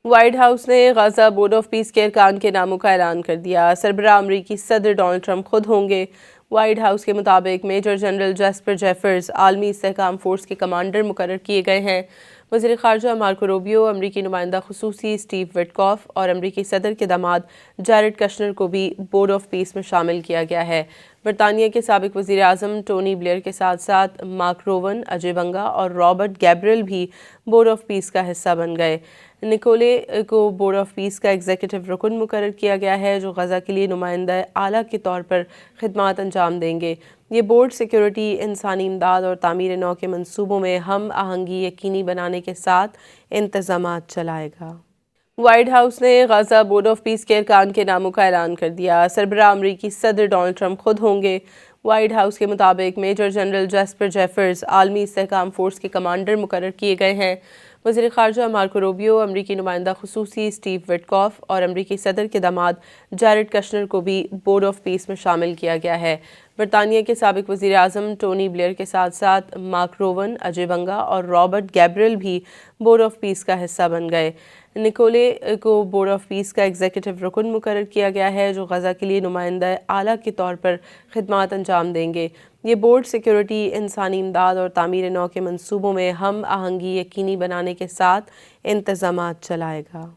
White house نے Gaza board of peace کے ارکان کے ناموں کا اعلان کر دیا۔ سربراہ امریکی صدر ڈونلڈ ٹرمپ خود ہوں گے۔ وائٹ ہاؤس کے مطابق میجر جنرل جیسپر جیفرز عالمی استحکام فورس کے کمانڈر مقرر کیے گئے ہیں۔ وزیر خارجہ مارکو روبیو، امریکی نمائندہ خصوصی اسٹیو وٹکوف اور امریکی صدر کے داماد جیرڈ کشنر کو بھی بورڈ آف پیس میں شامل کیا گیا ہے۔ برطانیہ کے سابق وزیر اعظم ٹونی بلیئر کے ساتھ ساتھ مارک روون، اجے بنگا اور رابرٹ گیبریل بھی بورڈ آف پیس کا حصہ بن گئے۔ نکولے کو بورڈ آف پیس کا ایگزیکٹو رکن مقرر کیا گیا ہے، جو غزہ کے لیے نمائندہ اعلیٰ کے طور پر خدمات انجام دیں گے۔ یہ بورڈ سیکیورٹی، انسانی امداد اور تعمیر نو کے منصوبوں میں ہم آہنگی یقینی بنانے کے ساتھ انتظامات چلائے گا۔ وائٹ ہاؤس نے غزہ بورڈ آف پیس کے ارکان کے ناموں کا اعلان کر دیا۔ سربراہ امریکی صدر ڈونلڈ ٹرمپ خود ہوں گے۔ وائٹ ہاؤس کے مطابق میجر جنرل جیسپر جیفرز عالمی استحکام فورس کے کمانڈر مقرر کیے گئے ہیں۔ وزیر خارجہ مارکو روبیو، امریکی نمائندہ خصوصی اسٹیو وٹکوف اور امریکی صدر کے داماد جیرڈ کشنر کو بھی بورڈ آف پیس میں شامل کیا گیا ہے۔ برطانیہ کے سابق وزیر اعظم ٹونی بلیئر کے ساتھ ساتھ مارک روون، اجے بنگا اور رابرٹ گیبریل بھی بورڈ آف پیس کا حصہ بن گئے۔ نکولے کو بورڈ آف پیس کا ایگزیکٹو رکن مقرر کیا گیا ہے، جو غزہ کے لیے نمائندہ اعلیٰ کے طور پر خدمات انجام دیں گے۔ یہ بورڈ سیکیورٹی، انسانی امداد اور تعمیر نو کے منصوبوں میں ہم آہنگی یقینی بنانے کے ساتھ انتظامات چلائے گا۔